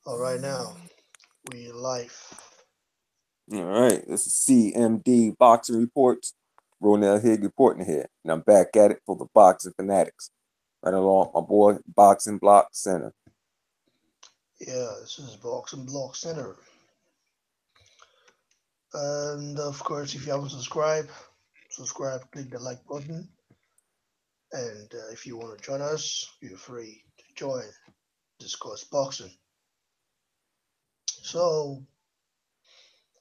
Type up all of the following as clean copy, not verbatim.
All right, now we live. All right, this is CMD Boxing Reports. Ronell Higg reporting here, and I'm back at it for the boxing fanatics. Right along my boy Boxing Block Center. Yeah, this is Boxing Block Center. And of course, if you haven't subscribed, subscribe, click the like button. And if you want to join us, you're free to join, discuss boxing. So,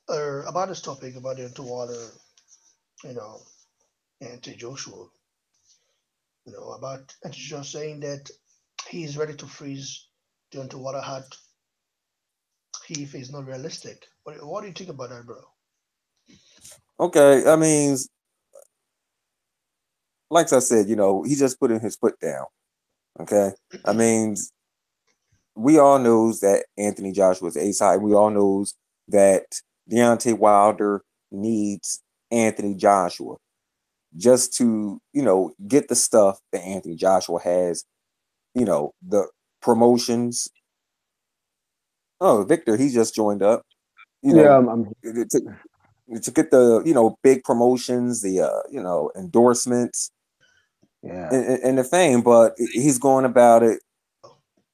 about this topic, about the Water, you know, anti Joshua, about anti Joshua saying that he is ready to freeze Deontay Water had if it's not realistic. What do you think about that, bro? Okay, I mean, like I said, he's just putting his foot down. Okay, I mean, we all knows that Anthony Joshua is ace high. We all knows that Deontay Wilder needs Anthony Joshua just to get the stuff that Anthony Joshua has. The promotions. Oh, Victor, he just joined up. You Yeah, know, I'm to get the big promotions, the endorsements yeah. and the fame, but he's going about it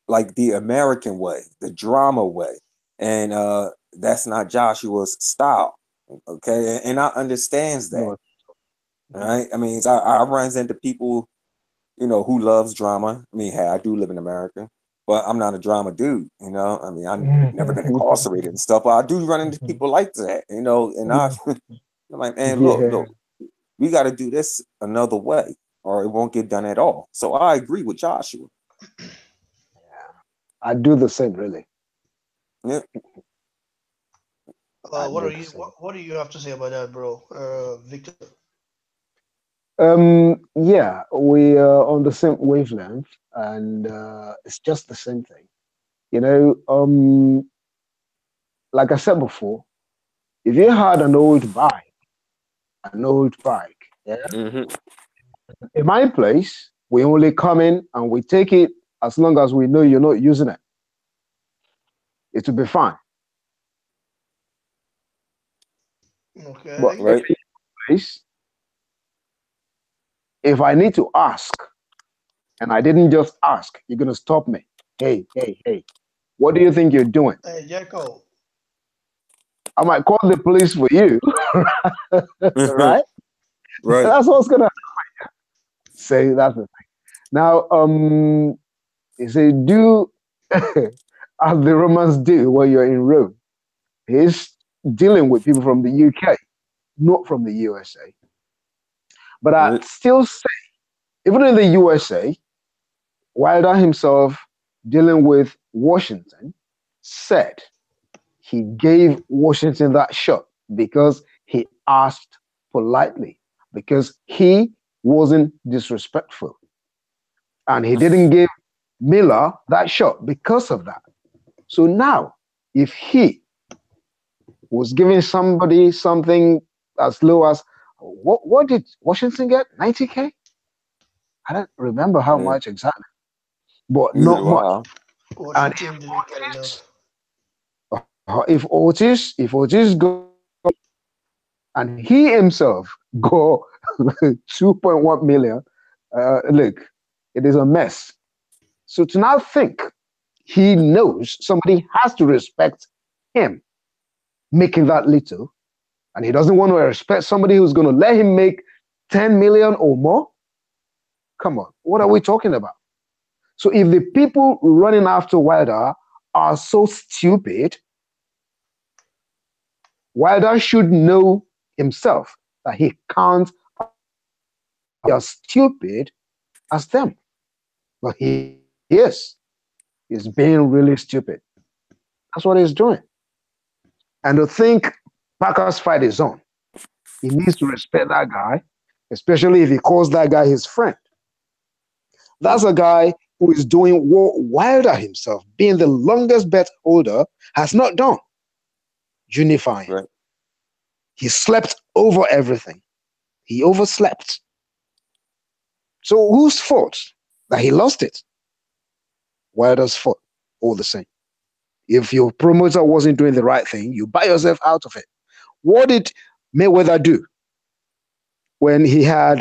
like the American way, the drama way, and that's not Joshua's style. Okay, and I understands that. No. All right, I mean, I runs into people who loves drama. I mean, hey, I do live in America, but I'm not a drama dude. I mean, I never been incarcerated and stuff, but I do run into people like that. And I'm like, man, Yeah, look, we got to do this another way, or it won't get done at all. So I agree with Joshua. I do the same, really. Yeah. I What do are the you? same. What do you have to say about that, bro? Victor. Yeah, we are on the same wavelength, and it's just the same thing. You know, like I said before, if you had an old bike, yeah, Hmm. in my place, we only come in and we take it as long as we know you're not using it. It will be fine. But Okay. in Right. my place, if I need to ask, and I didn't just ask, you're gonna stop me. Hey, hey, hey, what do you think you're doing? Hey, Jacko. I might call the police for you, right? Right. That's what's gonna say. That's the thing. Now, you say do as the Romans do when you're in Rome. He's dealing with people from the UK, not from the USA. But I Right. still say, even in the USA, Wilder himself dealing with Washington said he gave Washington that shot because he asked politely, because he wasn't disrespectful. And he didn't give Miller that shot because of that. So now, if he was giving somebody something as low as what did Washington get? 90K? I don't remember how Yeah. much exactly, but Neither not do much. I. And Washington didn't get enough. if Otis got and he himself got 2.1 million, look, it is a mess. So to now think he knows somebody has to respect him making that little, and he doesn't want to respect somebody who's going to let him make 10 million or more. Come on, what are we talking about? So if the people running after Wilder are so stupid, Wilder should know himself that he can't be as stupid as them. But he is. He's being really stupid. That's what he's doing. And to think Parker's fight is on, he needs to respect that guy, especially if he calls that guy his friend. That's Right. a guy who is doing what Wilder himself, being the longest bet holder, has not done, unifying. Right. He slept over everything. He overslept. So whose fault that he lost it? Wilder's fault, all the same. If your promoter wasn't doing the right thing, you buy yourself out of it. What did Mayweather do when he had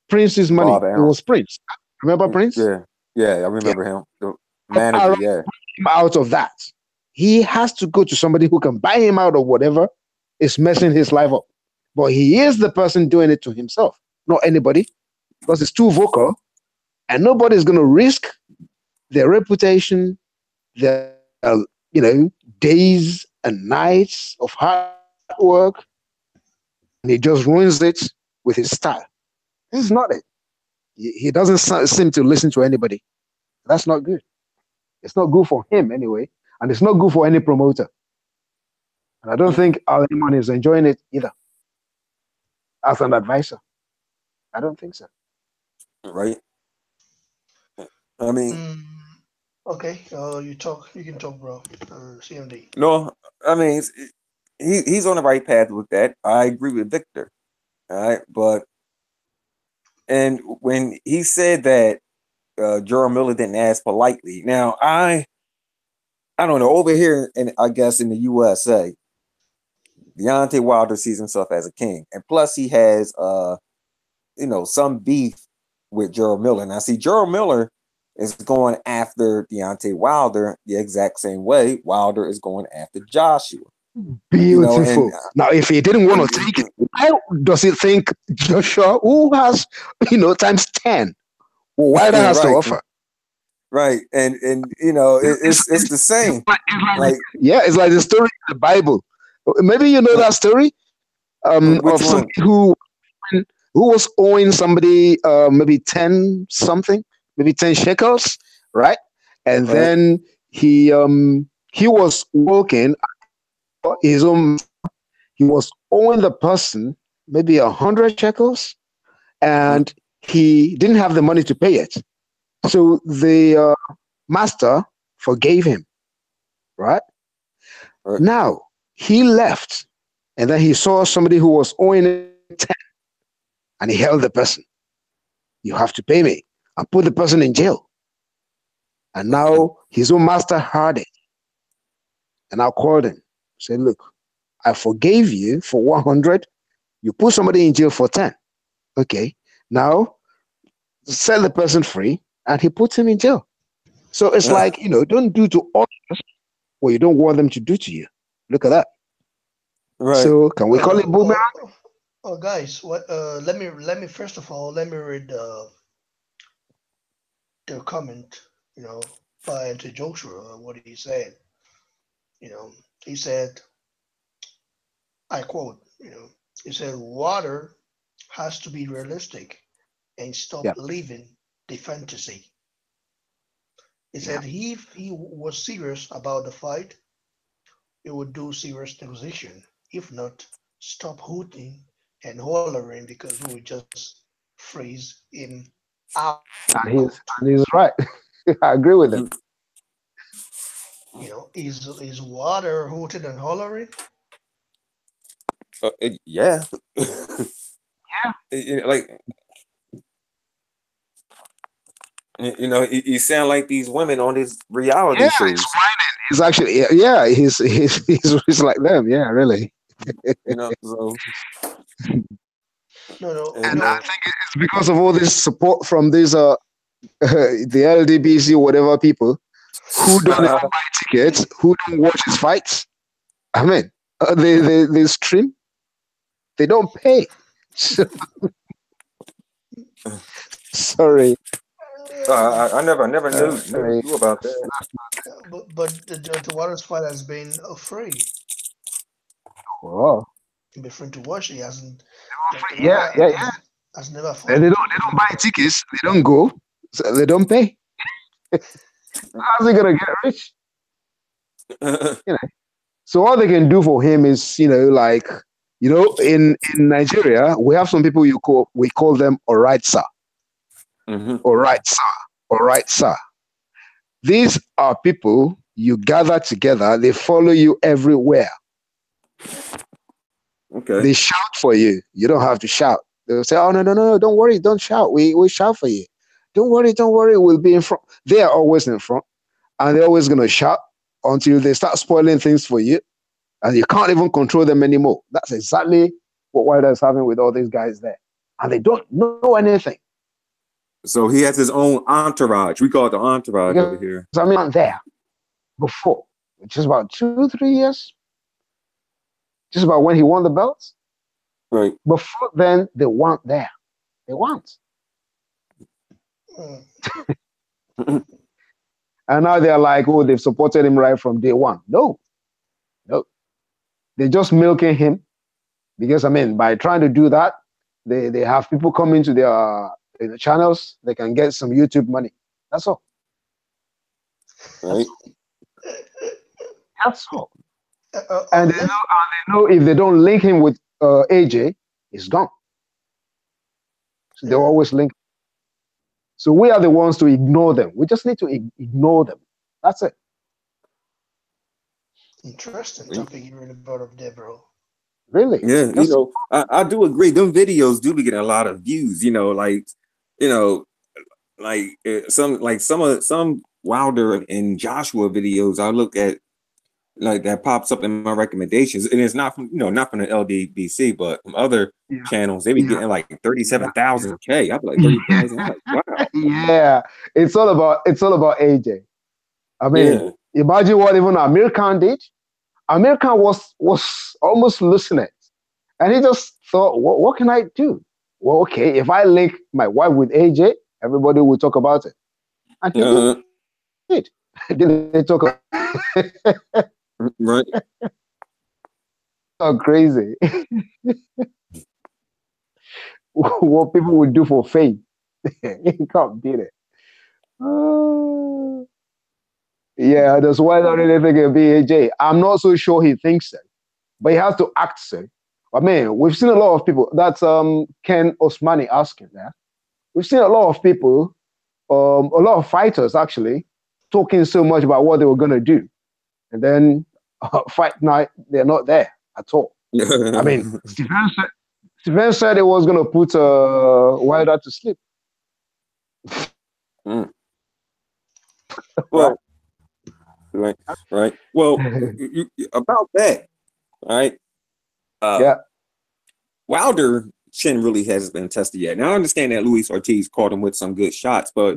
Prince's money? Bob It Arum. was Prince. Remember Prince? Yeah, yeah, I Yeah. remember him. The Bob manager, Arum yeah. him out of that. He has to go to somebody who can buy him out of whatever is messing his life up. But he is the person doing it to himself, not anybody, because it's too vocal, and nobody's going to risk their reputation, their days and nights of hard work, and he just ruins it with his style. This is not it. He doesn't seem to listen to anybody. That's not good. It's not good for him anyway, and it's not good for any promoter. And I don't think anyone is enjoying it either. As an advisor, I don't think so. Right. I mean, Mm, okay, you talk. You can talk, bro. CMD. no, I mean, he's on the right path with that. I agree with Victor. All right, but and when he said that Jerome Miller didn't ask politely, now I don't know, over here, and I guess in the USA, Deontay Wilder sees himself as a king, and plus he has some beef with Gerald Miller. Now, see, Gerald Miller is going after Deontay Wilder the exact same way Wilder is going after Joshua. Beautiful. Now, if he didn't want to take it, why does he think Joshua, who has, times 10, Wilder has to offer? Right, and it's the same. It's like the story in the Bible. Maybe you know that story of somebody who was owing somebody maybe 10 something, maybe 10 shekels, right? And then he was working his own. He was owing the person maybe 100 shekels, and he didn't have the money to pay it. So the master forgave him, right? Now he left, and then he saw somebody who was owing 10, and he held the person. You have to pay me, and put the person in jail. And now his own master heard it, and I called him. Said, "Look, I forgave you for 100. You put somebody in jail for 10. Okay, now set the person free." And he puts him in jail. So it's like, don't do to others what you don't want them to do to you. Look at that. Right. So can we call it boomerang? Guys, what? Let me first of all let me read the comment. By to Joshua, what he said. He said, I quote. He said, "Water has to be realistic and stop living the fantasy." He said if he was serious about the fight, he would do serious negotiation. If not, stop hooting and hollering because we would just freeze in out. And he's right. I agree with him. Is water hooting and hollering? Yeah. You sound like these women on these reality shows. He's actually, he's like them. Yeah, really. So. No. And I think it's because of all this support from these the LDBC whatever people who don't buy tickets, who don't watch his fights. I mean, they stream, they don't pay. Sorry. I never knew about that. But the Waters fight has been free. Wow. He's been free to watch. He hasn't. Yeah. Has never fought. They don't buy tickets. They don't go. So they don't pay. How's he gonna get rich? So all they can do for him is, in Nigeria, we have some people we call them all right, sir. Mm-hmm. All right, sir. These are people you gather together. They follow you everywhere. Okay. They shout for you. You don't have to shout. They'll say, "Oh no, don't worry, don't shout. We shout for you. Don't worry, we'll be in front." They are always in front, and they're always gonna shout. until they start spoiling things for you, and you can't even control them anymore. That's exactly what Wilder is having with all these guys there, and they don't know anything. So he has his own entourage. We call it the entourage over here. I mean, there before, just about 2-3 years, just about when he won the belts. Right. Before then, they weren't there. They weren't. And now they're like, oh, they've supported him right from day one. No. They're just milking him because, I mean, by trying to do that, they have people come into their channels. They can get some YouTube money. That's all. Right. That's all. And they know if they don't link him with AJ, he's gone. So they're always linked. So we are the ones to ignore them. We just need to ignore them. That's it. Interesting topic you read about there, bro. Really? Yeah, you know, I do agree. Them videos do be getting a lot of views. You know, some Wilder and Joshua videos I look at, like that pops up in my recommendations, and it's not from not from the LDBC, but from other channels. They be getting like 37,000 K. I'd be like 30,000. Like, wow. Yeah, it's all about AJ. I mean, imagine what even Amir Khan did. Amir Khan was almost losing it, and he just thought, what can I do? Well, okay, if I link my wife with AJ, everybody will talk about it. And he did. Didn't they talk about it? Right. So crazy. What people would do for fame. You can't beat it. Yeah, that's why I don't really think it'll be AJ. I'm not so sure he thinks so, but he has to act so. I mean, we've seen a lot of people. That's Ken Osmani asking that. We've seen a lot of people, a lot of fighters actually, talking so much about what they were going to do. And then fight night, they're not there at all. I mean, Stephen said he was going to put Wilder to sleep. Well, right. Well, about that, right? Wilder chin really hasn't been tested yet. Now I understand that Luis Ortiz caught him with some good shots, but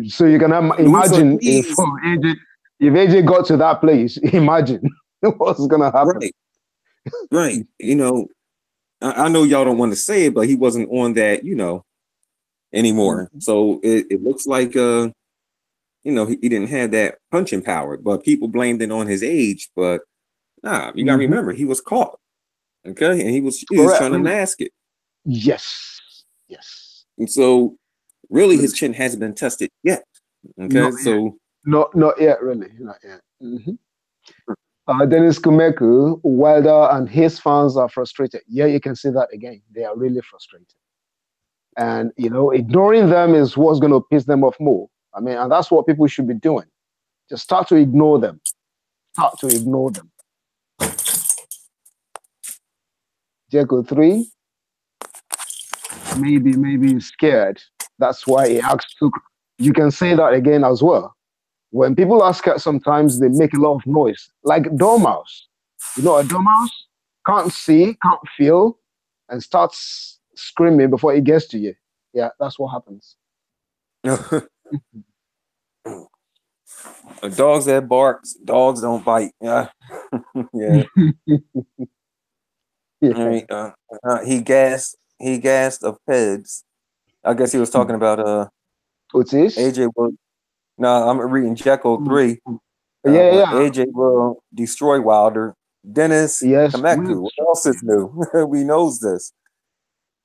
so you can imagine if AJ got to that place, imagine what's gonna happen. Right. You know, I know y'all don't want to say it, but he wasn't on that, anymore. So it looks like he didn't have that punching power, but people blamed it on his age. But you gotta remember he was caught. Okay, and he was trying to mask it. Yes. And so really his chin hasn't been tested yet. Okay, not yet, really. Not yet. Dennis Kumeku, Wilder and his fans are frustrated. Yeah, you can see that again. They are really frustrated. And ignoring them is what's gonna piss them off more. I mean, and that's what people should be doing. Just start to ignore them. Jericho 3, maybe he's scared. That's why he asked to. You can say that again as well. When people are scared, sometimes they make a lot of noise, like a dormouse. A dormouse can't see, can't feel, and starts screaming before it gets to you. Yeah, that's what happens. Dogs that barks, dogs don't bite. Yeah. Yeah. He gassed of Peds. I guess he was talking about Otis? AJ will. I'm reading Jekyll 3. AJ will destroy Wilder. Dennis Kameku. What else is new? We knows this.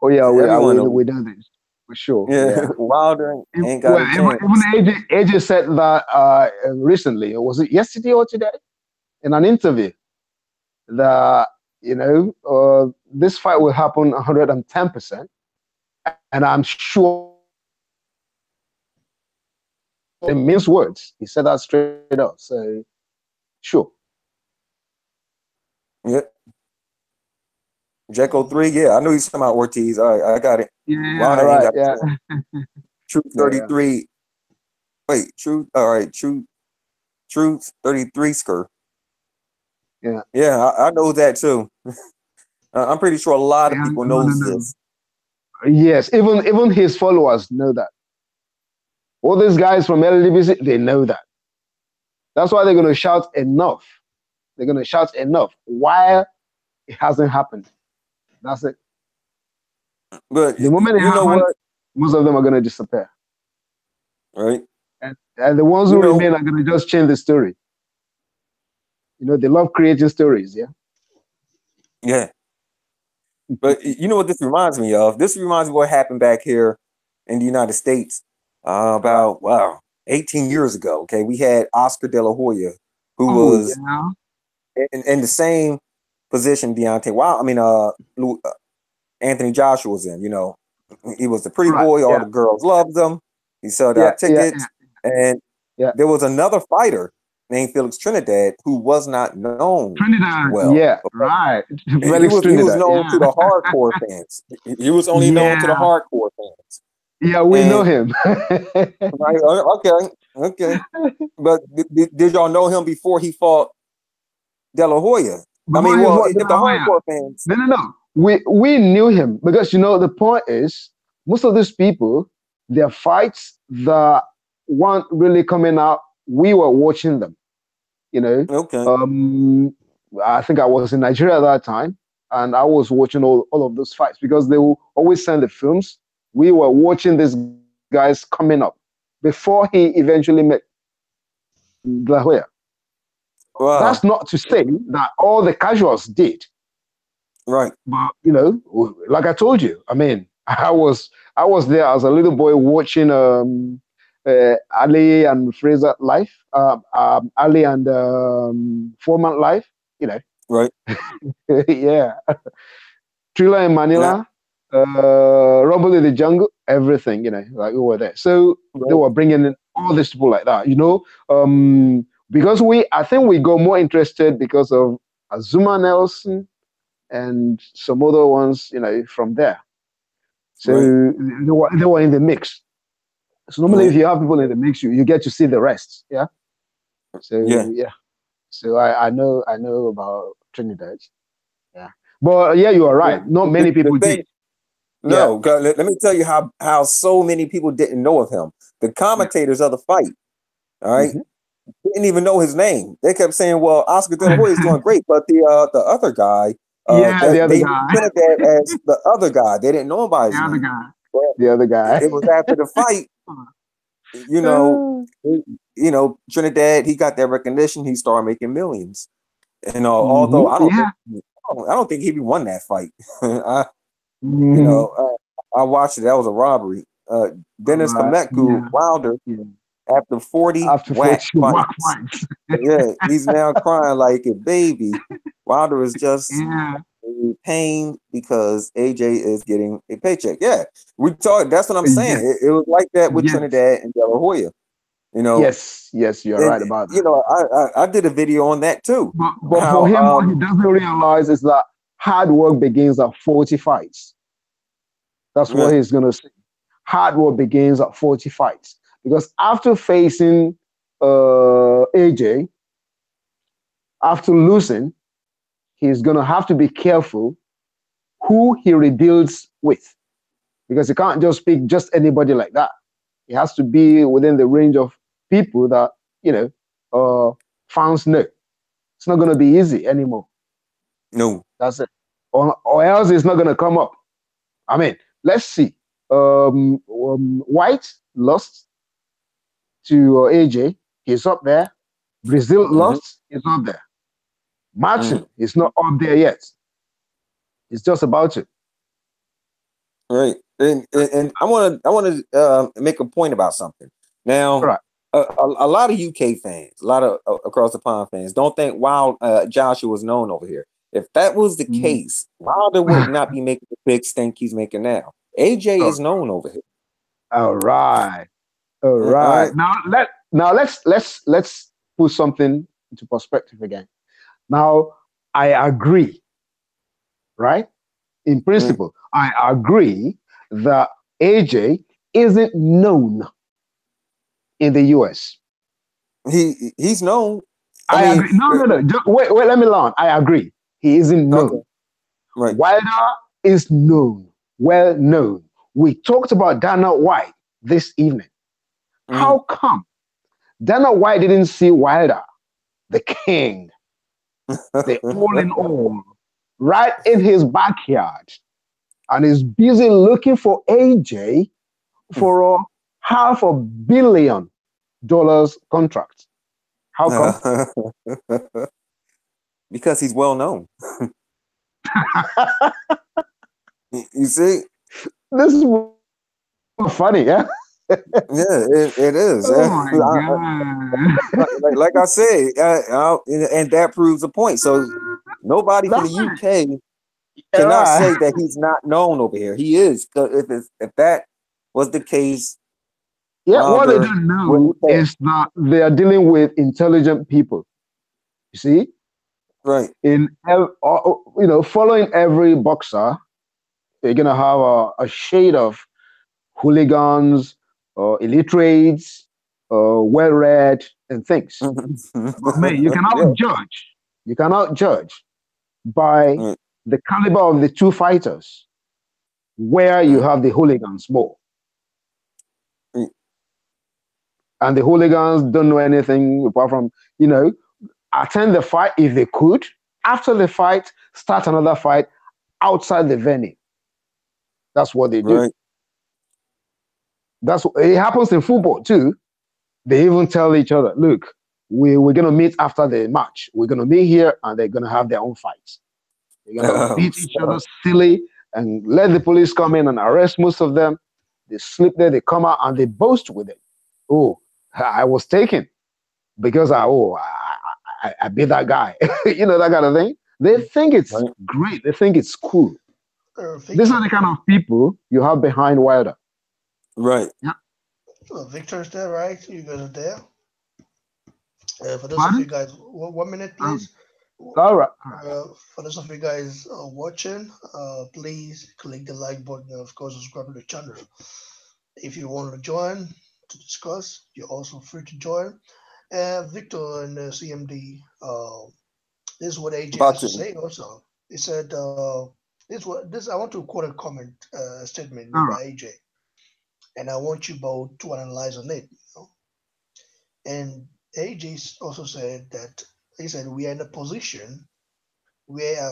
Oh yeah, we know this for sure. Yeah. Wilder ain't got a chance. Even AJ said that recently. Was it yesterday or today? In an interview, that this fight will happen 110%, and I'm sure. It means words. He said that straight up. So, sure. Yep. Jekyll 3, yeah. I know he's talking about Ortiz. All right, I got it. Yeah, True 33. Wait, True. All right, True. Truth 33 skirt. Yeah. Yeah, I know that too. I'm pretty sure a lot of Yeah, people no, no, knows no. this. Yes, even his followers know that. All these guys from LDBC, they know that. That's why they're going to shout enough. They're going to shout enough while it hasn't happened. That's it. But The moment it you know happens, what? most of them are going to disappear. Right? And the ones You who know, remain are going to just change the story. You know, they love creating stories, yeah? yeah. But you know what this reminds me of? This reminds me of what happened back here in the United States Right. about 18 years ago. Okay, we had Oscar De La Hoya, who Oh, was yeah. in the same position Deontay. Wow, I mean, Anthony Joshua was in. You know, he was the pretty Right. boy. All Yeah. the girls loved him. He sold Yeah. out Yeah. Yeah. tickets, and Yeah. there was another fighter named Felix Trinidad who was not known Trinidad. well. Yeah. Right. He Felix was Trinidad. known to Yeah. the hardcore fans. He was only known to the Yeah. hardcore fans. Yeah. We know And him. right, okay. But did y'all know him before he fought De La Hoya? I Before mean, he well, fought De if the La Hoya. hardcore fans, No, no, no. We knew him because you know the point is most of these people, their fights that weren't really coming out, we were watching them. You know, okay, I think I was in Nigeria at that time, and I was watching all of those fights because they will always send the films. We were watching these guys coming up before he eventually met De La Hoya. wow, That's not to say that all the casuals did. right, But you know, like I told you, I mean, I was there as a little boy watching Ali and Fraser live, Ali and Foreman live. You know, right. yeah, Thriller in Now, Manila, Rumble in the Jungle, everything. You know, like we were there, so they right, were bringing in all these people like that. You know, because I think we got more interested because of Azuma Nelson and some other ones, you know, from there. So right, they were in the mix. So normally, if right, you have people in the mix, you get to see the rest. Yeah. So yeah. yeah. So I know about Trinidad. Yeah. But yeah, you are The, right. Not the, many the people thing, did. Yeah. no, let me tell you how so many people didn't know of him. The Yeah. commentators of the fight, all right, Mm-hmm. didn't even know his name. They kept saying, "Well, Oscar De La Hoya is doing great," but the other guy, Yeah, the other they knew guy. Trinidad as the other guy. They didn't know him by The his other name. guy. But The other guy. it was after the fight, you know, Trinidad. He got that recognition. He started making millions. And although Yeah. I don't think he won that fight. You Mhm. know, I watched it. That was a robbery. Dennis Right. Kametku Yeah. Wilder, Yeah. after 40 After whack 40 walk fights, fights. yeah, he's now crying like a baby. Wilder is just Yeah. in pain because AJ is getting a paycheck. Yeah, we talked. That's what I'm saying. Yes. It was like that with Yes. Trinidad and De La Hoya. You know, Yes. Yes. You're and right about you that. know, I did a video on that too. But for How him, what he doesn't realize is that hard work begins at 40 fights. That's yeah, what he's gonna say. Hard work begins at 40 fights. Because after facing AJ, after losing, he's gonna have to be careful who he rebuilds with. Because he can't just pick just anybody like that. It has to be within the range of people that, you know, fans know. It's not gonna be easy anymore. no, That's it. Or else it's not gonna come up. I mean, let's see. White lost to AJ. He's up there. Brazil hmm lost. He's up there. hmm Martin is not up there yet. It's just about to. right. And I want to make a point about something. All Now, right. a lot of UK fans, a lot of across the pond fans, don't think Wild Joshua was known over here. If that was the Mm. case, Wilder would not be making the big stink he's making now. AJ Oh, is known over here. all right. All All right. right. Let's put something into perspective again. Now, I agree, right? In Mm, principle, I agree that AJ isn't known in the US. He's known. I agree. No. Wait, let me learn. I agree. He isn't known. Okay. Right. Wilder is known, well known. We talked about Dana White this evening. How come Dana White didn't see Wilder, the king, the all in all, right in his backyard, and is busy looking for AJ for a $500 million contract? How come? Because he's well known. You see, this is funny, yeah. Yeah, it is. Oh my God. Like I said, and that proves a point. So nobody from the UK cannot say that he's not known over here. He is. If that was the case, yeah. What they don't know is that they are dealing with intelligent people. You see, right? Following every boxer, you're gonna have a shade of hooligans, illiterates, well-read, and things. But man, you cannot judge. You cannot judge by the caliber of the two fighters, where you have the hooligans more. And the hooligans don't know anything apart from, attend the fight if they could. After the fight, start another fight outside the venue. That's what they do. Right. It happens in football too. They even tell each other, look, we're going to meet after the match. We're going to meet here and they're going to have their own fights. They're going to beat each other silly and let the police come in and arrest most of them. They sleep there, they come out and they boast with it. Oh, I was taken because I beat that guy. That kind of thing. They think it's great. They think it's cool. These are the kind of people you have behind Wilder. Right. Yeah. Well, Victor's there, right? You guys are there. For those of you guys, 1 minute, please. All right. For those of you guys watching, please click the like button and, of course, subscribe to the channel. If you want to join to discuss, you're also free to join. Victor and CMD, this is what AJ has to say also. He said, I want to quote a comment statement made by AJ. And I want you both to analyze on it. And AJ also said that we are in a position where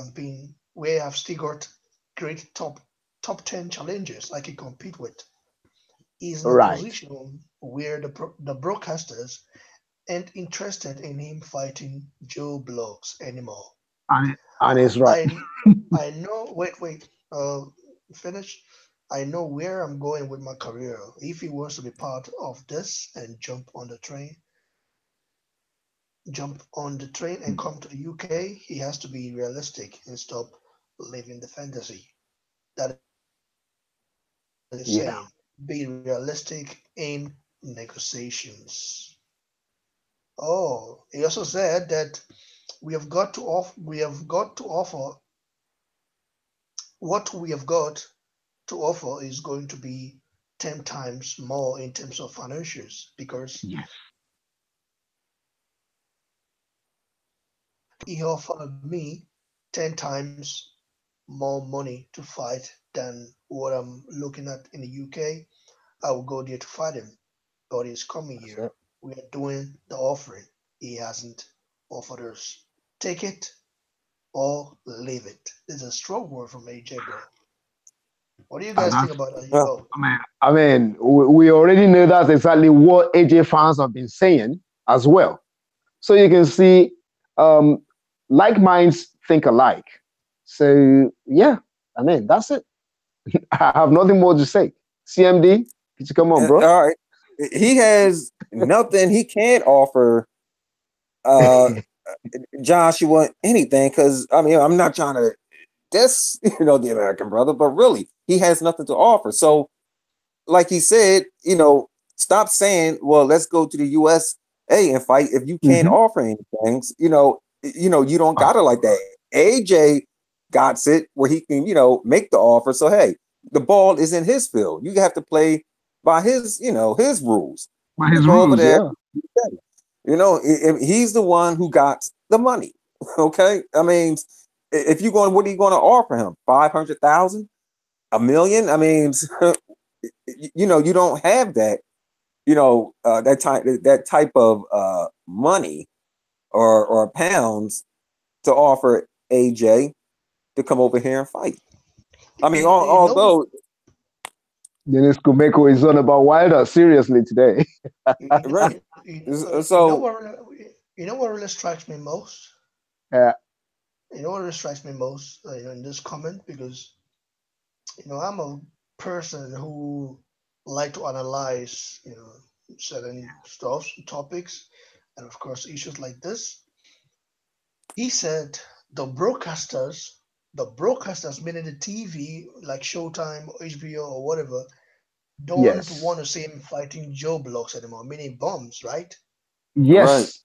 I've still got great top 10 challenges I can compete with. He's in a position where the broadcasters aren't interested in him fighting Joe Bloggs anymore. And he's right. I know. Wait. Finish. I know where I'm going with my career. If he wants to be part of this and jump on the train and come to the UK, he has to be realistic and stop living the fantasy. That is saying, be realistic in negotiations. Oh, he also said that we have got to offer what we have got to offer is going to be 10 times more in terms of financials, because he offered me 10 times more money to fight than what I'm looking at in the UK. I will go there to fight him, but he's coming here. We are doing the offering. He hasn't offered us. Take it or leave it. There's a strong word from AJ, bro. What do you guys think about that? I mean, we already know that's exactly what AJ fans have been saying as well. So you can see, like minds think alike. So yeah, I mean, that's it. I have nothing more to say. CMD, could you come on, bro? All right. He has nothing. He can't offer Joshua anything, because I'm not trying to diss the American brother, but really he has nothing to offer. So like he said, stop saying, well, let's go to the USA and fight if you can't offer anything. You don't got it like that. AJ got it where he can make the offer. So hey, the ball is in his field. You have to play by his his rules. By his rules, You know, he's the one who got the money. Okay, I mean, if you're going, what are you going to offer him? 500,000, $1 million? I mean, you know, you don't have that. You know, that type of money or pounds to offer AJ to come over here and fight. I mean, You know, although Dennis Kumeko is on about Wilder seriously today. right, you know so what really strikes me most. Yeah. You know what really strikes me most, in this comment, because I'm a person who like to analyze certain stuff, topics, and of course issues like this. He said the broadcasters, meaning the TV, like Showtime or HBO or whatever, don't Yes. want to see him fighting Joe Blocks anymore, meaning bombs, right? right, Yes.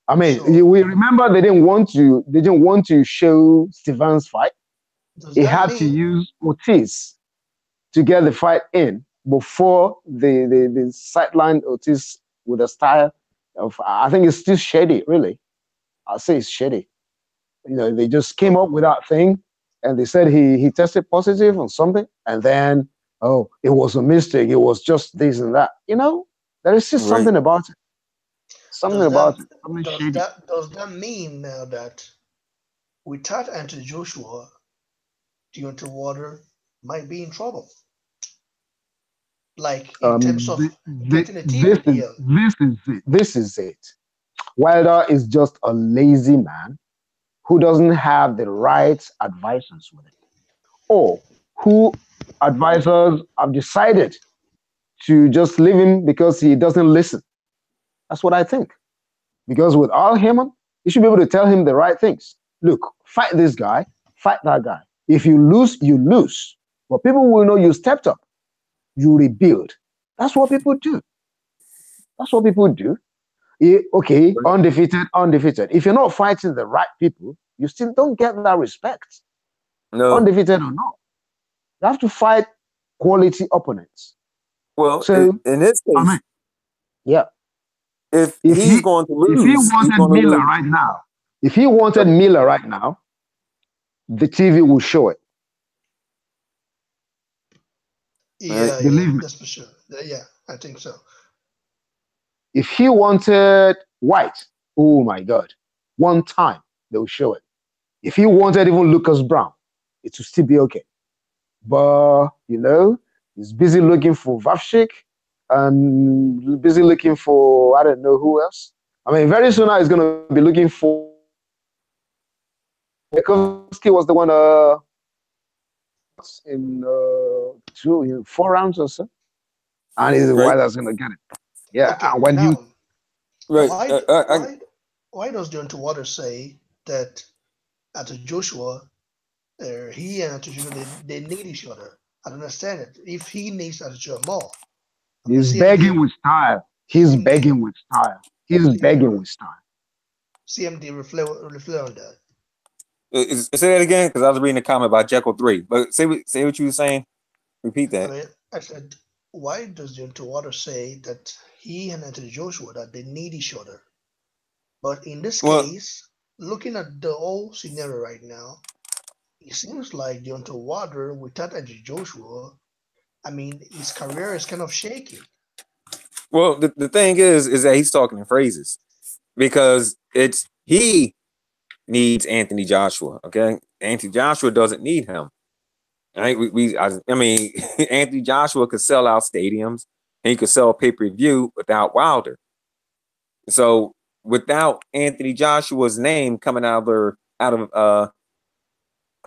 I mean, So we remember they didn't want to show Steven's fight. does He that had to mean use Ortiz to get the fight in before the sideline Ortiz with a style of, I think it's still shady, really. I'll say it's shady. They just came so? up with that thing and they said he tested positive on something, and then, oh, it was a mistake. It was just this and that. There is just right. something about it. Something Does that about it. Something does shady. that does that mean now that without Anthony Joshua, Deontay Water might be in trouble? Like in terms of getting a This TV is deal. this is it. This is it. Wilder is just a lazy man who doesn't have the right advisors with him, or who advisors have decided to just leave him because he doesn't listen. That's what I think. Because with Al Heyman, you should be able to tell him the right things. Look, fight this guy, fight that guy. If you lose, you lose. But people will know you stepped up, you rebuild. That's what people do. That's what people do. Okay, Right. undefeated, undefeated. If you're not fighting the right people, you still don't get that respect, No, undefeated or not. You have to fight quality opponents. well, So, in his I mean, case, yeah, if if he's he going to if he lose, he's wanted going to Miller lose. right now, if he wanted Miller right now, the TV will show it. Yeah, yeah, Believe me. that's for sure. Yeah, I think so. If he wanted White, oh my God, one time they will show it. If he wanted even Lucas Brown, it will still be okay. But he's busy looking for Vavshik and busy looking for, I don't know who else. I mean, very soon now he's going to be looking for Bekovsky was the one in 4 rounds or so, and he's the Right, one that's going to get it. Yeah, Okay, and when you now right. why why does Deontay Water say that after Joshua, he and after Joshua they need each other? I don't understand it. If he needs after Joshua more, I mean he's begging with style, he's CMD begging with style, he's begging with style. CMD reflect on that. Say that again, because I was reading a comment about Jekyll 3. But say what you were saying. Repeat I that. mean, I said, why does Deontay Water say that he and Anthony Joshua that they need each other? But in this Well, case, looking at the whole scenario right now, it seems like Deontay Wilder without Anthony Joshua, I mean, his career is kind of shaky. well, the thing is that he's talking in phrases because it's he needs Anthony Joshua. Okay, Anthony Joshua doesn't need him. Right? I mean, Anthony Joshua could sell out stadiums. And he could sell pay-per-view without Wilder. So without Anthony Joshua's name coming out of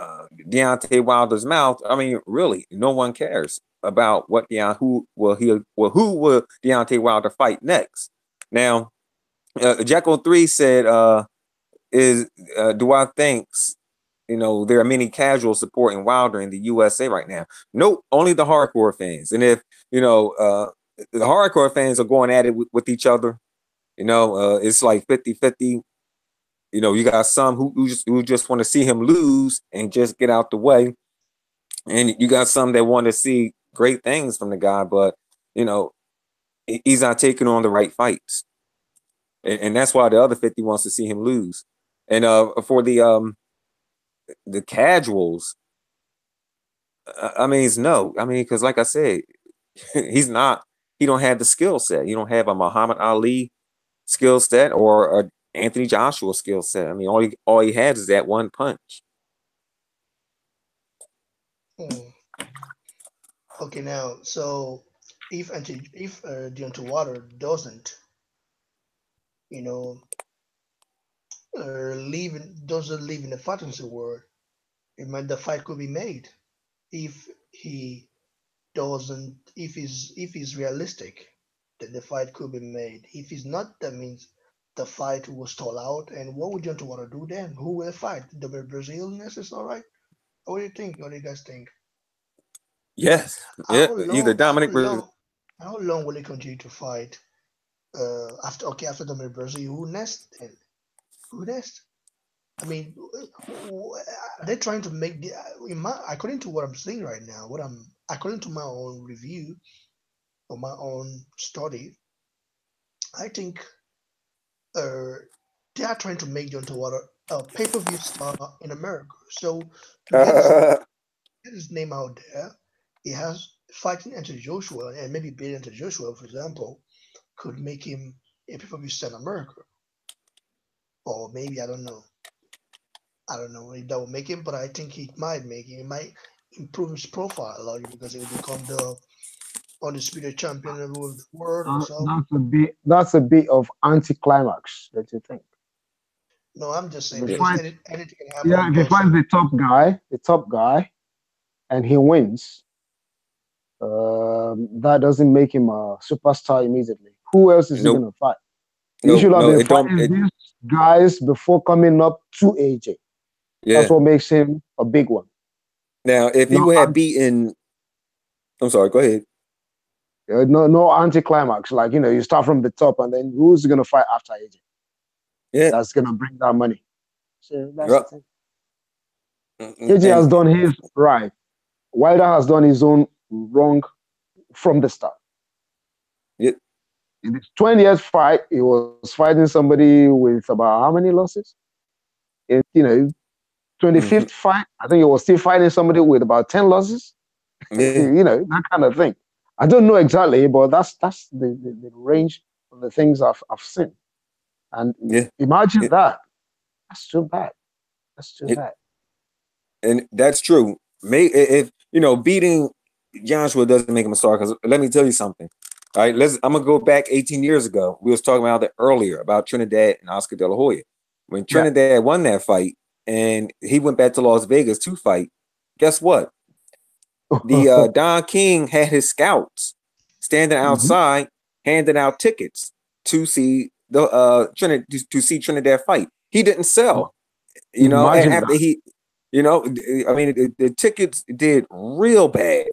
Deontay Wilder's mouth, I mean, really, no one cares about who will Deontay Wilder fight next. Now, Jekyll 3 said, do I think there are many casuals supporting Wilder in the USA right now? Nope, only the hardcore fans. And if the hardcore fans are going at it with each other, it's like 50-50. You got some who just want to see him lose and just get out the way, and you got some that want to see great things from the guy, but he's not taking on the right fights. and that's why the other 50 wants to see him lose. And for the casuals, I mean, it's no. I mean, because like I said, he's not. He don't have the skill set. You don't have a Muhammad Ali skill set or a Anthony Joshua skill set. I mean, all he has is that one punch. Okay, now, so if Deontay Wilder you know, doesn't live in the fantasy world, it meant the fight could be made if he doesn't if he's realistic, then the fight could be made. If he's not, that means the fight will stall out. And what would John want to do then? Who will fight? The Brazilians is all right. What do you think? What do you guys think? Yes, yeah. Either Dominic. How long will he continue to fight? After the Brazil, who next? Then who next? I mean, they're trying to make according to what I'm seeing right now, according to my own review or my own study, I think they are trying to make Deontay Wilder a pay-per-view star in America. So to get his name out there, he has fighting Anthony Joshua and maybe beating Anthony Joshua, for example, could make him a pay-per-view star in America. Or maybe I don't know if that will make him, but I think it might make him. It might improve his profile a lot because he will become the undisputed champion of the world. That's a bit of anticlimax, don't you think? No, I'm just saying anything can happen. Yeah, if he finds the top guy, and he wins, that doesn't make him a superstar immediately. Who else is he going to fight? He should have been fighting these guys before coming up to AJ. Yeah. That's what makes him a big one. Now, if he had beaten, I'm sorry, go ahead. No anticlimax. Like, you start from the top and then who's going to fight after AJ? Yeah. That's going to bring that money. So that's the thing. AJ has done his right. Wilder has done his own wrong from the start. Yeah. In his 20th fight, he was fighting somebody with about how many losses? 25th fight, I think he was still fighting somebody with about 10 losses. Yeah. That kind of thing. I don't know exactly, but that's the range of the things I've seen. And imagine that. That's too bad. That's too bad. And that's true. If beating Joshua doesn't make him a star, because let me tell you something. All right, I'm gonna go back 18 years ago. We was talking about that earlier about Trinidad and Oscar De La Hoya. When Trinidad won that fight and he went back to Las Vegas to fight, guess what? The Don King had his scouts standing outside, handing out tickets to see the Trinidad fight. He didn't sell. And after he, I mean, the tickets did real bad.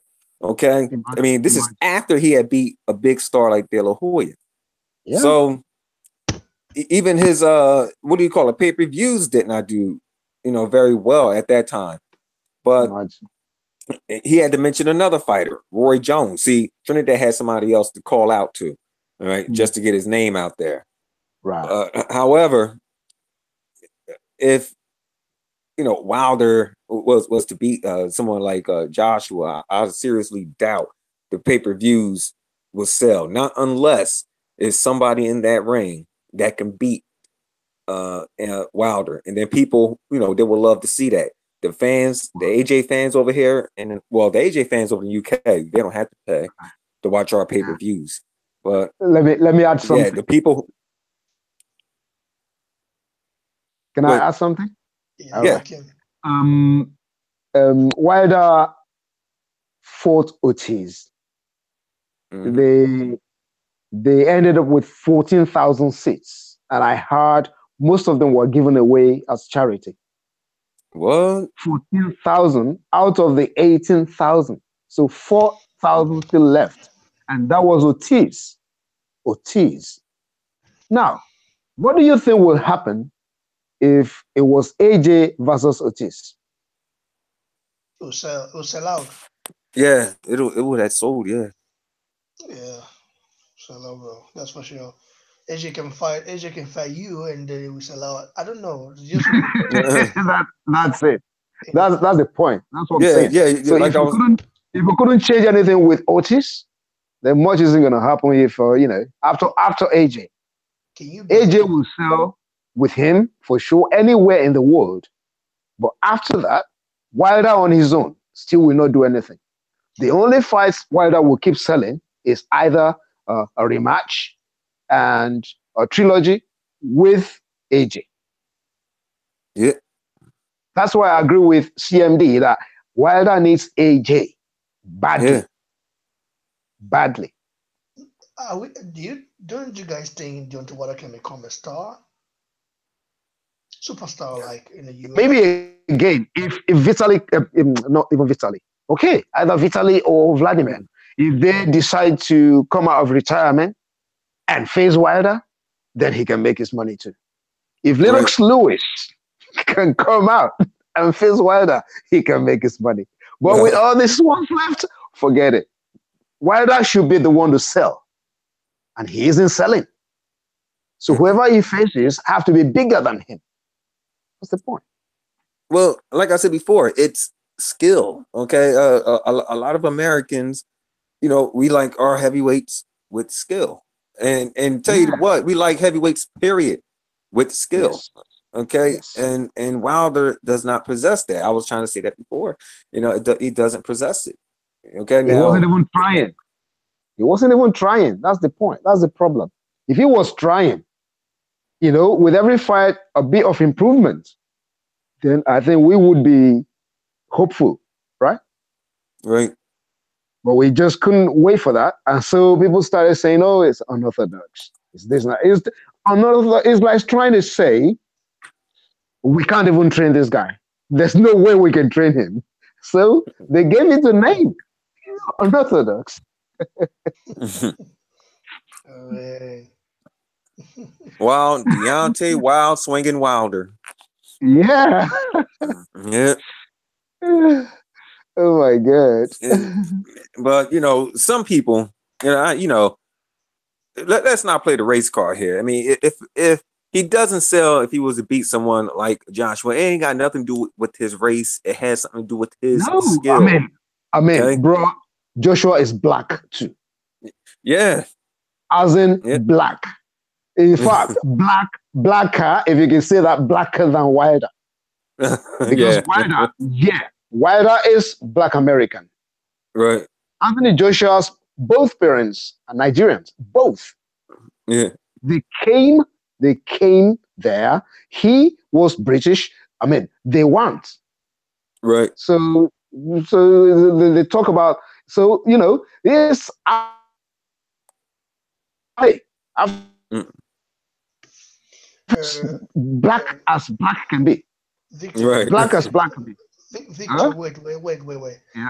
Okay, I mean, this is after he had beat a big star like De La Hoya. Yeah. So even his what do you call it, pay-per-views did not do very well at that time. But he had to mention another fighter, Roy Jones. See, Trinidad had somebody else to call out to, all right, just to get his name out there. Right. However, if Wilder was to beat someone like Joshua, I seriously doubt the pay-per-views will sell. Not unless it's somebody in that ring that can beat Wilder, and then people, they will love to see that. The fans, the AJ fans over here, and the AJ fans over in the UK, they don't have to pay to watch our pay-per-views. But let me add something. Yeah, the people. Can I add something? Yeah. Wilder fought Ortiz. They ended up with 14,000 seats, and I heard most of them were given away as charity. What? 14,000 out of the 18,000, so 4,000 still left, and that was Ortiz. Now, what do you think will happen if it was AJ versus Ortiz? It will sell out. Yeah, it would have sold. Yeah. Yeah, sell out, bro. That's for sure. AJ can fight you, and then we allow. I don't know. Just That's it. you know. That's the point. That's what I'm Yeah, saying. yeah. So Like I was. if we couldn't change anything with Otis, then much isn't gonna happen if after AJ. Can you AJ believe? will sell with him for sure anywhere in the world. But after that, Wilder on his own still will not do anything. The only fights Wilder will keep selling is either a rematch and a trilogy with AJ. Yeah, That's why I agree with CMD that Wilder needs AJ badly, yeah. badly. Don't you guys think Deontay Wilder can become a star, superstar like in the US? Maybe again, if Vitaly, not even Vitaly, okay, either Vitaly or Vladimir, if they decide to come out of retirement and face Wilder, then he can make his money too. If Lennox Lewis can come out and face Wilder, he can make his money. But with all these ones left, forget it. Wilder should be the one to sell, and he isn't selling. So whoever he faces have to be bigger than him. What's the point? Well, like I said before, it's skill. Okay, a lot of Americans, we like our heavyweights with skill, and tell you what, we like heavyweights. Period, with skill. Yes. Okay, Yes. and Wilder does not possess that. I was trying to say that before. He doesn't possess it. Okay, He now wasn't even trying. He wasn't even trying. That's the point. That's the problem. If he was trying, with every fight, a bit of improvement, then I think we would be hopeful, right? right. But we just couldn't wait for that. And so people started saying, oh, it's unorthodox. It's this, not. It's unorthodox. It's like trying to say, we can't even train this guy. There's no way we can train him. So they gave it a name, unorthodox. Wild Deontay, wild swinging Wilder. Yeah. Yeah. Oh my God. But some people, let's not play the race card here. I mean, if he doesn't sell, if he was to beat someone like Joshua, it ain't got nothing to do with his race. It has something to do with his skill. I mean, bro, Joshua is black too. Yeah. As in black. In fact, blacker, if you can say that, blacker than Wilder. Because Wilder is Black American. Right. Anthony Joshua's both parents are Nigerians. Both. Yeah. They came there. He was British. I mean, they weren't. Right. So they talk about, this black as black can be. Victor, right. Black as black can be. Victor, huh? Wait. Yeah.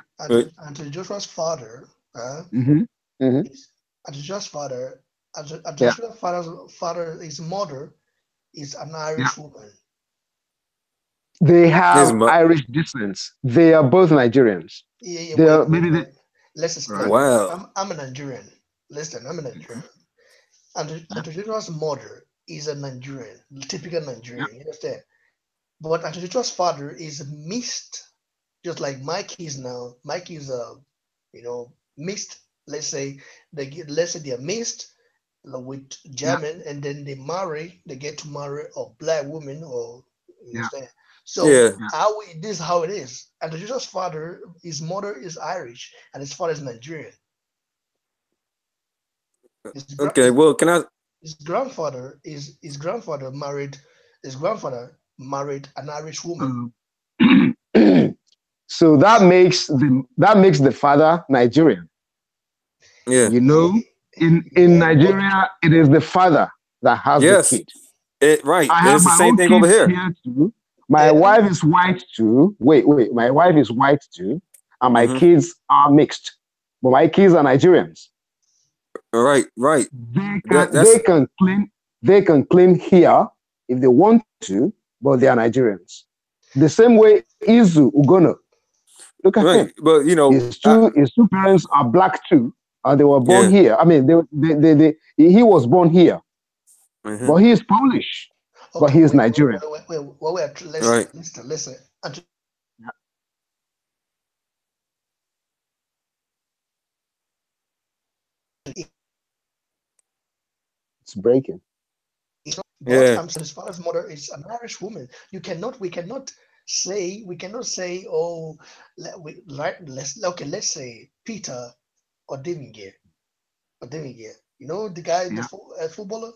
Anthony Joshua's father, Anthony Joshua's father, Joshua's father, his mother is an Irish woman. They have Irish descent. They are both Nigerians. Let's explain. Wow. I'm a Nigerian. Listen, I'm a Nigerian. And Joshua's mother is a Nigerian, typical Nigerian. You understand? But Joshua's father is mixed, just like Mike is now. Mike is mixed. Let's say they are mixed with German, and then they get to marry a black woman, or you understand. So this is how it is. And Joshua's father, his mother is Irish, and his father is Nigerian. Okay, well, can I? His grandfather married an Irish woman. So that makes the father Nigerian. Yeah. In Nigeria, it is the father that has the kid. Right. It's the same thing over here. Too. My wife is white too. Wait. My wife is white too, and my kids are mixed. But my kids are Nigerians. Right. They can claim here if they want to, but they are Nigerians. The same way Izu Ugono. Look at him. But his two parents are black too, and they were born here. I mean, he was born here. but he is Polish, but Okay, he is Nigerian. listen, Right. listen. It's breaking. But Yeah. I'm saying his father's mother is an Irish woman. We cannot say, oh, let's say Peter or Demingir. You know the guy, Yeah. footballer.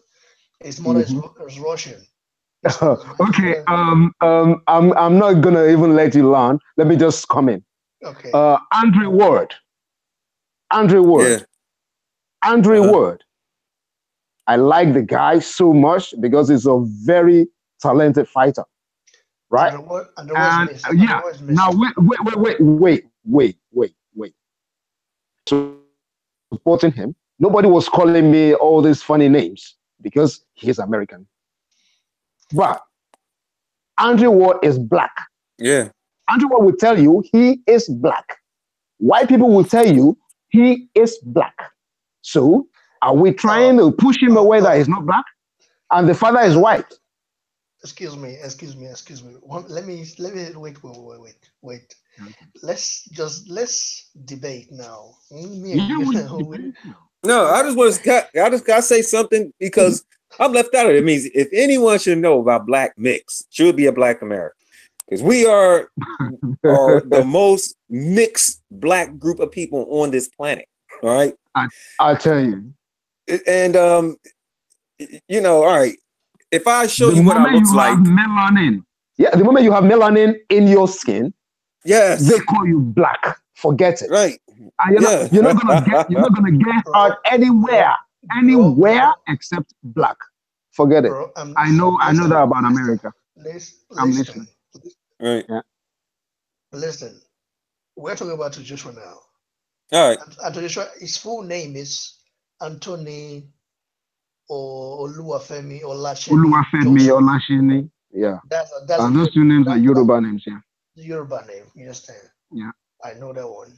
His mother Mhm. is Russian. His father is Okay. Nigerian. I'm not gonna even let you learn. Let me just come in. Okay. Andrew Ward. Andrew Yeah. Ward. Andrew Uh-huh. Ward. I like the guy so much because he's a very talented fighter, right? And the word is And missed. And the yeah. word is Now missing. wait. Supporting him. Nobody was calling me all these funny names because he's American. But Andrew Ward is black. Yeah. Andrew Ward will tell you he is black. White people will tell you he is black. So are we trying to push him away that he's not black? And the father is white. Excuse me. Let me wait. Let's debate now. Me and Yeah, you we know. debate now. No, I just gotta say something because I'm left out of it. It means if anyone should know about black mix, should be a black American. Because we are the most mixed black group of people on this planet. All right. I'll tell you. And all right. If I show The you what I moment looks you have like, melanin, yeah, the moment you have melanin in your skin, yes. they call you black. Forget it. Right. And Yeah. you're not gonna get hurt Bro, anywhere except black. Forget it. bro, I know that about America. I'm listen, listening. Right. Yeah. listen. We're talking about Joshua now. All right. And Joshua, his full name is Anthony or Oluwafemi or Lashemi Oluwafemi Joshua. Olashini. Yeah. That's a And those two names are that's Yoruba names, yeah. the Yoruba name. You understand? Yeah. I know that one.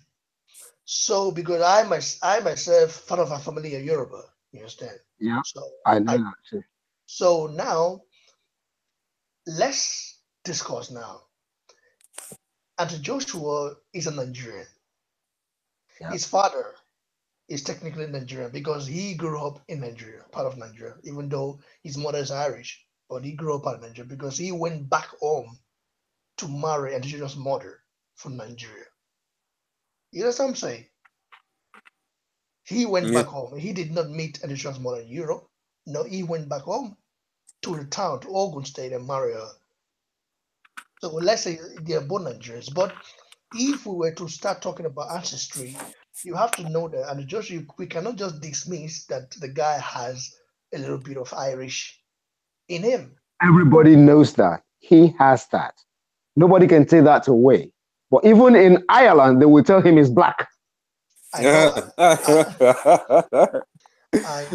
So because I myself, part of our family are Yoruba. You understand? Yeah. So I know I that too. so now let's discuss now. And Joshua is a Nigerian. Yeah. His father is technically Nigerian because he grew up in Nigeria, part of Nigeria, even though his mother is Irish, but he grew up in Nigeria because he went back home to marry Joshua's mother from Nigeria. You know what I'm saying? He went Yeah. back home. He did not meet Joshua's mother in Europe. No, he went back home to the town, to Ogun State, and marry her. So let's say they are both Nigerians. But if we were to start talking about ancestry, you have to know that, and just we cannot just dismiss that the guy has a little bit of Irish in him. Everybody knows that. He has that. Nobody can take that away. But even in Ireland, they will tell him he's black. I know. I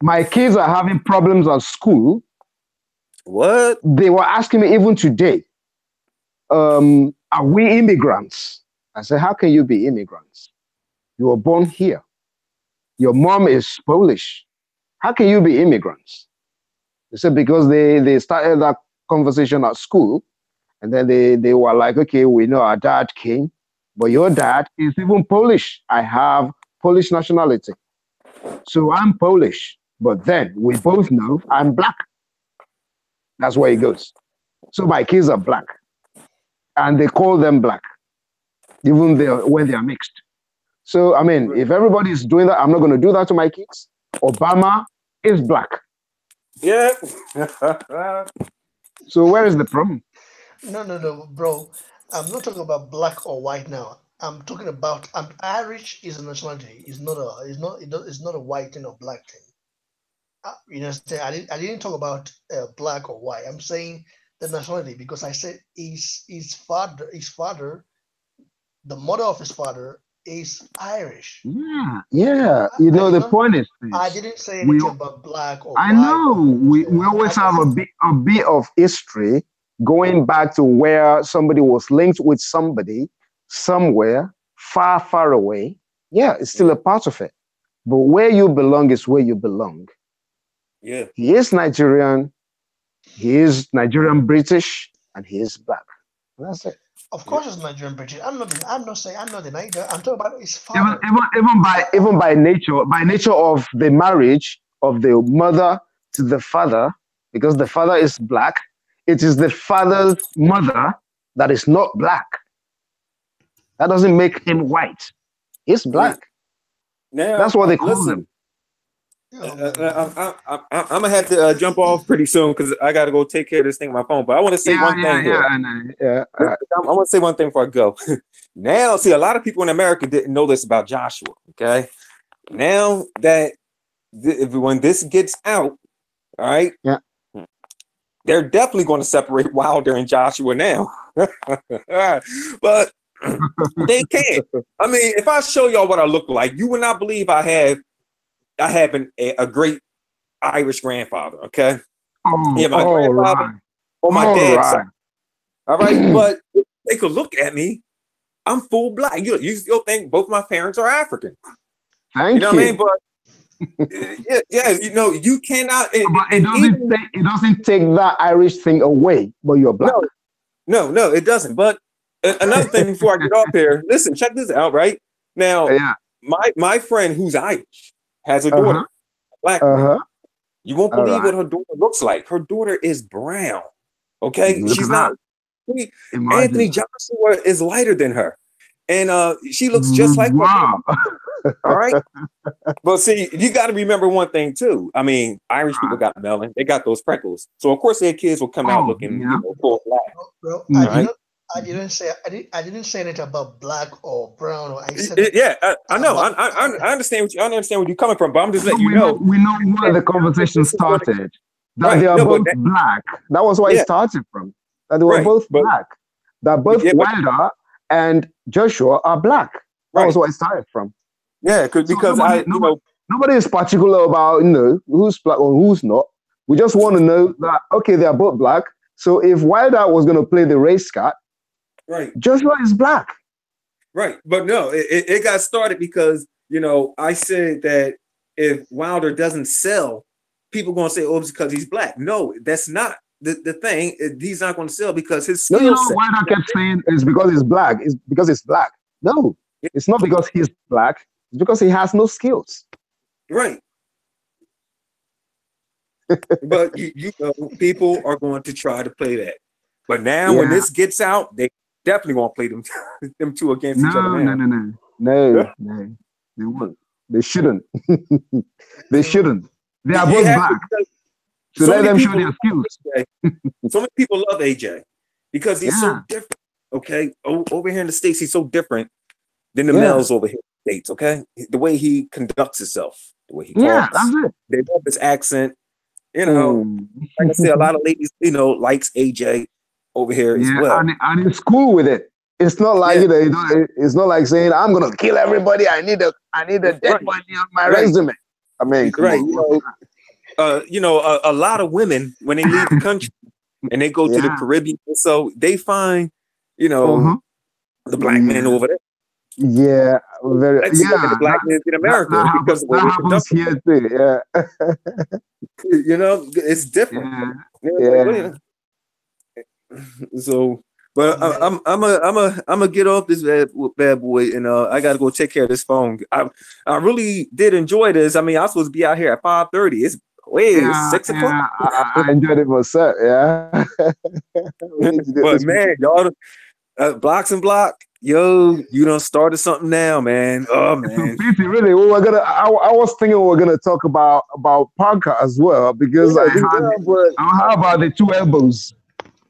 My know. kids are having problems at school. What? They were asking me even today, are we immigrants? I said, how can you be immigrants? You were born here. Your mom is Polish. How can you be immigrants? They said because they started that conversation at school, and then they were like, okay, we know our dad came, but your dad is even Polish. I have Polish nationality. So I'm Polish, but then we both know I'm black. That's where it goes. So my kids are black, and they call them black, even when they are mixed. So I mean, if everybody is doing that, I'm not going to do that to my kids. Obama is black. Yeah. So where is the problem? No, bro. I'm not talking about black or white now. I'm talking about Irish is a nationality. It's not a white thing or black thing. You understand? I didn't talk about black or white. I'm saying the nationality because I said his father, the mother of his father is Irish. Yeah. You I know, did the not. point is I this. didn't say We anything about black or I white or know you we always have understand. a bit of history going back to where somebody was linked with somebody somewhere far, far away. Yeah, it's still a part of it. But where you belong is where you belong. Yeah. He is Nigerian. He is Nigerian British, and he is black. And that's it. Of course, it's Nigerian British. I'm not saying. I'm not denying that. I'm talking about his Even, father. even by nature of the marriage of the mother to the father, because the father is black, it is the father's mother that is not black. That doesn't make him white. He's black. Now, that's what they call listen, him. I'm gonna have to jump off pretty soon because I gotta go take care of this thing on my phone. But I want to say one thing here. I want to say one thing before I go. Now, see, a lot of people in America didn't know this about Joshua. Okay, now that when this gets out, all right, they're definitely going to separate Wilder and Joshua now. But they can't. I mean, if I show y'all what I look like, you would not believe I have a great Irish grandfather. Okay, my grandfather on my dad's side. All right, but if they could look at me, I'm full black. You still think both my parents are African? Thank you. What I mean? But you cannot. It doesn't take that Irish thing away, but you're black. No, it doesn't. But another thing before I get off here, listen, check this out. Right now, my friend who's Irish has a daughter, black. You won't believe what her daughter looks like. Her daughter is brown. Okay, she's not. Anthony Joshua is lighter than her, and she looks just like her. All right, but see, you got to remember one thing too. I mean, Irish people got melanin; they got those freckles, so of course their kids will come out looking full black. Bro, I didn't say anything about black or brown. Or I said I know. I understand what you. I understand where you're coming from, but I'm just letting you know. We know where the conversation started. That they are both black. That was where it started from. That they were both black. That both Wilder and Joshua are black. That was where it started from. Yeah, because nobody is particular about who's black or who's not. We just want to know that they are both black. So if Wilder was going to play the race card, Joshua is black. Right, but no, it got started because I said that if Wilder doesn't sell, people going to say, "Oh, it's because he's black." No, that's not the thing. He's not going to sell because his skill set. Wilder kept saying it's because he's black. It's because he's black. No, it's not because he's black. It's because he has no skills. Right. But people are going to try to play that. But now when this gets out, they definitely won't play them two against each other. No, they won't. They shouldn't. They shouldn't. They are both black. So let them show their skills. So many people love AJ because he's so different. Okay, over here in the States, he's so different than the males over here in the States. Okay, the way he conducts himself, the way he talks. That's it. They love his accent. Like I say, a lot of ladies, likes AJ over here as well. And it's cool with it. It's not like it's not like saying I'm gonna kill everybody. I need a dead body on my resume. I mean, a lot of women when they leave the country and they go to the Caribbean, so they find the black men over there. Yeah, the black men in America because that happens here too. It's different. So, but I'm gonna get off this bad boy, and I gotta go take care of this phone. I really did enjoy this. I mean, I was supposed to be out here at 5:30. It's 6 o'clock. I enjoyed it myself. Yeah. But man, y'all, Blocks and Block. Yo, you done started something now, man. Oh man, so really, I was thinking we're gonna talk about podcast as well because how about the two elbows?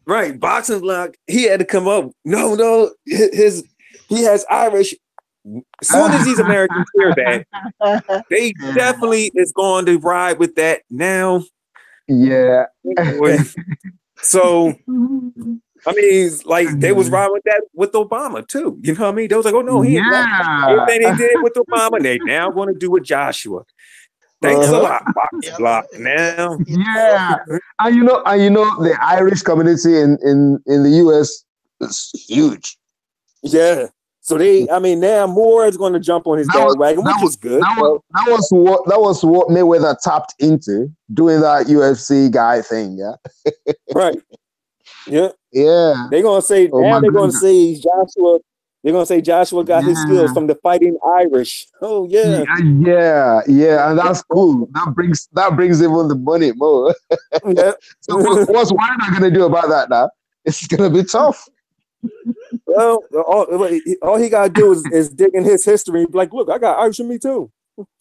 Right, Boxing Block. He had to come up. No, he has Irish. As soon as these Americans hear that, they definitely is going to ride with that now. Yeah. So. I mean, they was riding with that with Obama too. You know what I mean? They was like, "Oh no, everything they did with Obama, they now want to do with Joshua." Thanks a lot, Boxing Block. Now, and you know, the Irish community in the US is huge. Yeah. So now more is going to jump on his bandwagon, which is good. That was what Mayweather tapped into, doing that UFC guy thing. Yeah. Right. Yeah. Yeah. They're gonna say they're gonna say Joshua. They're gonna say Joshua got his skills from the Fighting Irish. Oh yeah. Yeah, and that's cool. That brings even the money more. Yeah. So what's Wilder gonna do about that now? It's gonna be tough. Well, all he gotta do is dig in his history and be like, look, I got Irish in me too.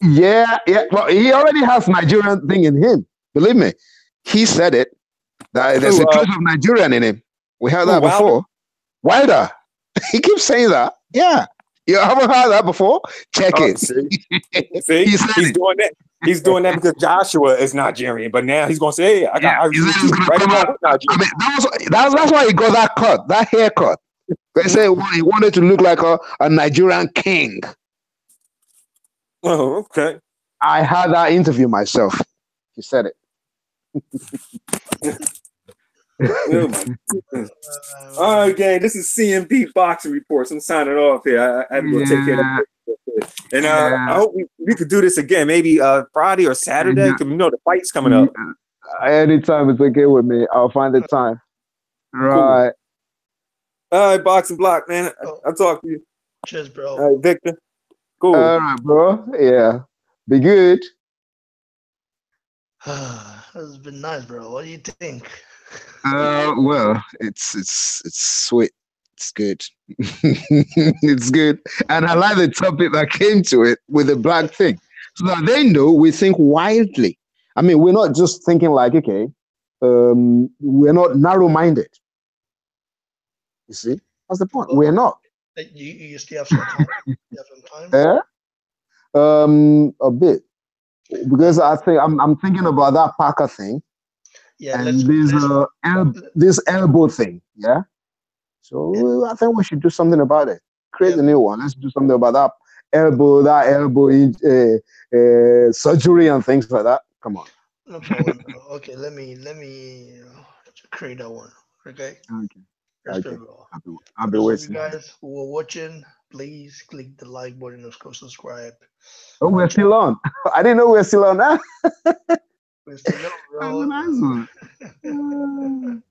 Yeah. Well, he already has Nigerian thing in him. Believe me, he said it. There's a trace of Nigerian in him. We heard that before. Wilder. He keeps saying that. Yeah. You haven't heard that before? Check it. See? He's doing that. He's doing that because Joshua is Nigerian, but now he's gonna say, hey, I got Irish too. Right now, that's why he got that cut, that haircut. They say he wanted to look like a Nigerian king. Oh, okay. I had that interview myself. He said it. Oh my goodness. All right, gang. This is CMD Boxing Reports. I'm signing off here. I had to go take care of that. And I hope we could do this again, maybe Friday or Saturday, because the fight's coming up. Anytime it's okay with me. I'll find the time. Right. Cool. All right, Boxing Block, man. I'll talk to you. Cheers, bro. All right, Victor. Cool. All right, bro. Yeah. Be good. It's been nice, bro. What do you think? Well, it's sweet. It's good. It's good. And I like the topic that came to it with the black thing. So that they know we think wildly. I mean, we're not just thinking like, okay, we're not narrow-minded. You see? That's the point. We're not. You still have some time? You have some time? A bit. Because I think I'm thinking about that Parker thing. Yeah, and this elbow thing, yeah. So I think we should do something about it. Create a new one. Let's do something about that elbow surgery and things like that. Come on. No problem. Okay, let me create that one. Okay. Okay. I'll be waiting. You guys who are watching, please click the like button and subscribe. Oh, we're still on. I didn't know we're still on that. We're still on, bro. That's a nice one.